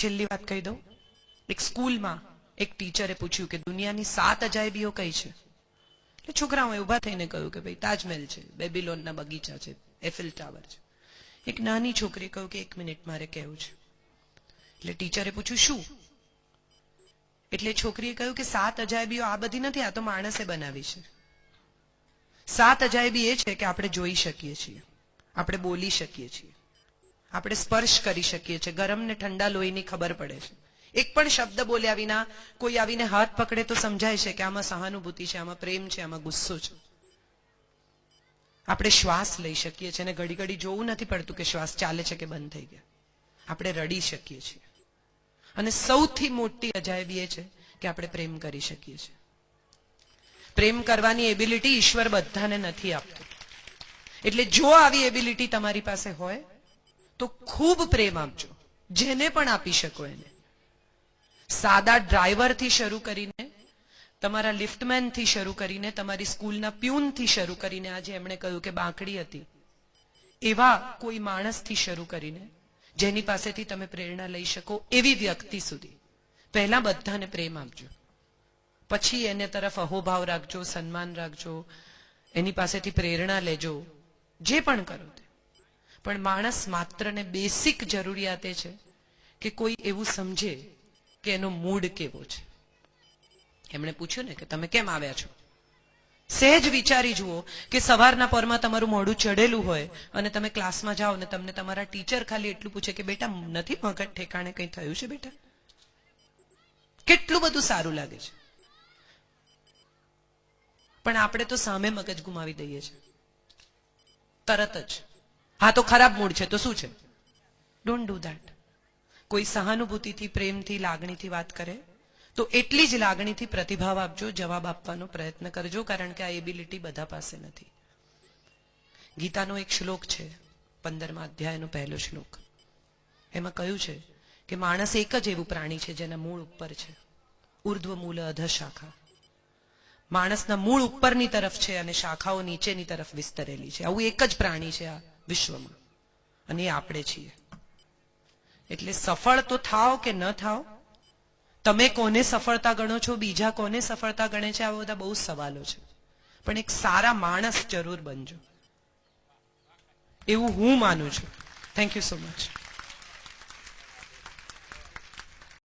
છેલ્લી વાત કહી દઉં. એક સ્કૂલમાં એક ટીચરે પૂછ્યું કે દુનિયાની 7 અજાયબીઓ કઈ છે? એટલે છોકરાઓએ ઊભા થઈને કહ્યું કે ભાઈ તાજમહેલ છે, બેબીલોનના બગીચા છે, એફિલ ટાવર છે. એક નાની છોકરીએ કહ્યું કે 1 મિનિટ મારે કહેવું છે. એટલે ટીચરે પૂછ્યું શું? એટલે છોકરીએ કહ્યું કે 7 અજાયબીઓ આ બધી નથી, આ તો માણસે બનાવી છે. 7 અજાયબી એ છે કે આપણે જોઈ શકીએ છીએ, આપણે બોલી શકીએ છીએ, આપણે સ્પર્શ કરી શકીએ છીએ, ગરમ ને ઠંડા લોહીની ખબર પડે છે. એક પણ શબ્દ બોલ્યા વિના કોઈ આવીને હાથ પકડે તો સમજાય છે કે આમાં સહાનુભૂતિ છે, આમાં પ્રેમ છે, આમાં ગુસ્સો છે. આપણે શ્વાસ લઈ શકીએ છીએ અને ઘડી ઘડી જોવું નથી પડતું કે શ્વાસ ચાલે છે કે બંધ થઈ ગયા. આપણે રડી શકીએ છીએ. અને સૌથી મોટી અજાયબી એ છે કે આપણે પ્રેમ કરી શકીએ છીએ. પ્રેમ કરવાની એબિલિટી ઈશ્વર બધાને નથી આપતું. એટલે જો આવી એબિલિટી તમારી પાસે હોય તો ખૂબ પ્રેમ આપજો, જેને પણ આપી શકો એને. સાદા ડ્રાઈવરથી શરૂ કરીને, તમારા લિફ્ટમેનથી શરૂ કરીને, તમારી સ્કૂલના પ્યુનથી શરૂ કરીને, આજે એમણે કહ્યું કે બાંકડી હતી, એવા કોઈ માણસથી શરૂ કરીને જેની પાસેથી તમે પ્રેરણા લઈ શકો એવી વ્યક્તિ સુધી પહેલા બધાને પ્રેમ આપજો. પછી એને તરફ અહોભાવ રાખજો, સન્માન રાખજો, એની પાસેથી પ્રેરણા લેજો, જે પણ કરો તે. પણ માણસ માત્ર ને બેસિક જરૂરિયાત એ છે કે કોઈ એવું સમજે કે એનો મૂડ કેવો છે. એમણે પૂછ્યું ને કે તમે કેમ આવ્યા છો? સહેજ વિચારી જુઓ કે સવારના પરમાં તમારું મોઢું ચડેલું હોય અને તમે ક્લાસમાં જાઓ ને તમને તમારા ટીચર ખાલી એટલું પૂછે કે બેટા નથી મગજ ઠેકાણે કંઈ થયું છે બેટા? કેટલું બધું સારું લાગે છે. પણ આપણે તો સામે મગજ ગુમાવી દઈએ છીએ તરત જ. હા તો ખરાબ મૂડ છે તો શું છે? Don't do that. કોઈ સહાનુભૂતિથી, પ્રેમથી, લાગણીથી વાત કરે તો એટલી જ લાગણીથી પ્રતિભાવ આપજો, જવાબ આપવાનો પ્રયત્ન કરજો, કારણ કે આ એબિલિટી બધા પાસે નથી. ગીતાનો એક શ્લોક છે, 15મા અધ્યાયનો પહેલો શ્લોક. એમાં કહ્યું છે કે માણસ એક જ એવું પ્રાણી છે જેના મૂળ ઉપર છે, ઉર્ધ્વ મૂલ અધ શાખા. માણસના મૂળ ઉપરની તરફ છે અને શાખાઓ નીચેની તરફ વિસ્તરેલી છે. આવું એક જ પ્રાણી છે આ વિશ્વમાં, અને એ આપણે છીએ. એટલે સફળ તો થાવ કે ન થાવ, તમે કોને સફળતા ગણો છો, બીજા કોને સફળતા ગણે છે, આવા બધા બહુ સવાલો છે. પણ એક સારા માણસ જરૂર બનજો, એવું હું માનું છું. Thank you so much.